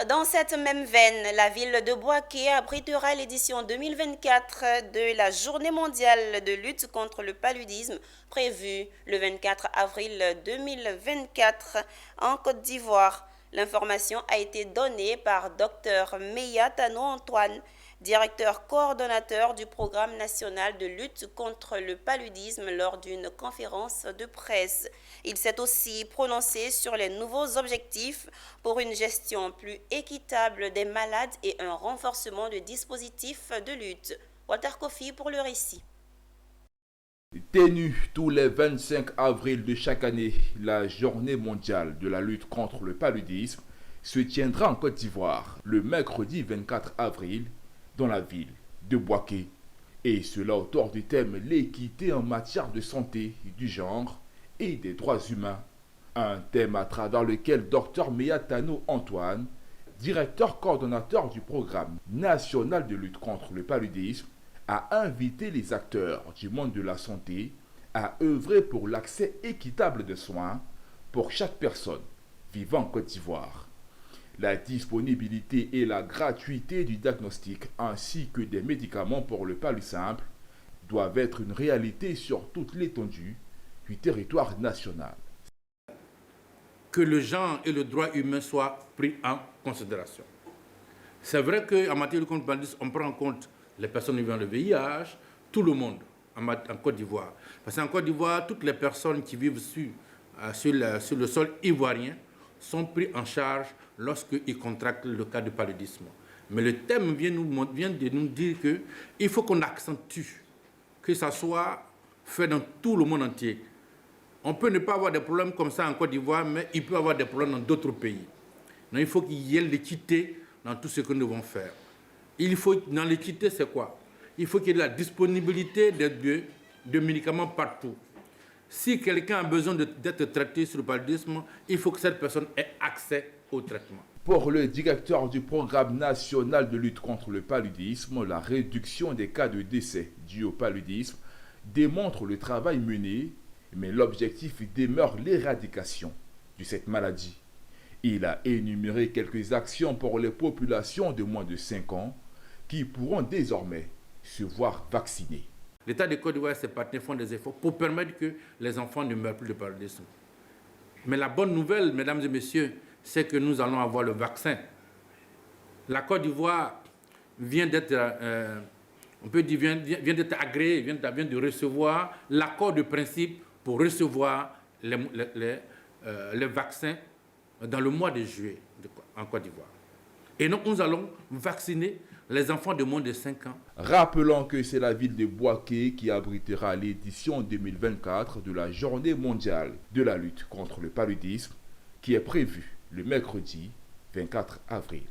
Dans cette même veine, la ville de Bouaké abritera l'édition 2024 de la Journée mondiale de lutte contre le paludisme prévue le 24 avril 2024 en Côte d'Ivoire. L'information a été donnée par Dr Meya Tano Antoine, directeur coordonnateur du programme national de lutte contre le paludisme lors d'une conférence de presse. Il s'est aussi prononcé sur les nouveaux objectifs pour une gestion plus équitable des malades et un renforcement de dispositifs de lutte. Walter Kofi pour le récit. Tenue tous les 25 avril de chaque année, la journée mondiale de la lutte contre le paludisme se tiendra en Côte d'Ivoire le mercredi 24 avril dans la ville de Bouaké. Et cela autour du thème l'équité en matière de santé, du genre et des droits humains. Un thème à travers lequel Dr Meyatano Antoine, directeur coordonnateur du programme national de lutte contre le paludisme, a invité les acteurs du monde de la santé à œuvrer pour l'accès équitable de soins pour chaque personne vivant en Côte d'Ivoire. La disponibilité et la gratuité du diagnostic ainsi que des médicaments pour le palud simple doivent être une réalité sur toute l'étendue du territoire national. Que le genre et le droit humain soient pris en considération. C'est vrai qu'en matière de contre paludisme, on prend en compte les personnes vivant le VIH, tout le monde en Côte d'Ivoire. Parce qu'en Côte d'Ivoire, toutes les personnes qui vivent sur le sol ivoirien sont prises en charge lorsqu'ils contractent le cas de paludisme. Mais le thème vient de nous dire qu'il faut qu'on accentue, que ça soit fait dans tout le monde entier. On peut ne pas avoir des problèmes comme ça en Côte d'Ivoire, mais il peut y avoir des problèmes dans d'autres pays. Donc il faut qu'il y ait l'équité dans tout ce que nous devons faire. Dans l'équité, c'est quoi? Il faut qu'il y ait la disponibilité de médicaments partout. Si quelqu'un a besoin d'être traité sur le paludisme, il faut que cette personne ait accès au traitement. Pour le directeur du programme national de lutte contre le paludisme, la réduction des cas de décès dus au paludisme démontre le travail mené, mais l'objectif demeure l'éradication de cette maladie. Il a énuméré quelques actions pour les populations de moins de 5 ans qui pourront désormais se voir vaccinés. L'État de Côte d'Ivoire et ses partenaires font des efforts pour permettre que les enfants ne meurent plus de paludisme. Mais la bonne nouvelle, mesdames et messieurs, c'est que nous allons avoir le vaccin. La Côte d'Ivoire vient d'être, vient d'être agréée, vient de recevoir l'accord de principe pour recevoir les vaccins dans le mois de juillet en Côte d'Ivoire. Et donc nous allons vacciner les enfants de moins de 5 ans. Rappelons que c'est la ville de Bouaké qui abritera l'édition 2024 de la Journée mondiale de la lutte contre le paludisme qui est prévue le mercredi 24 avril.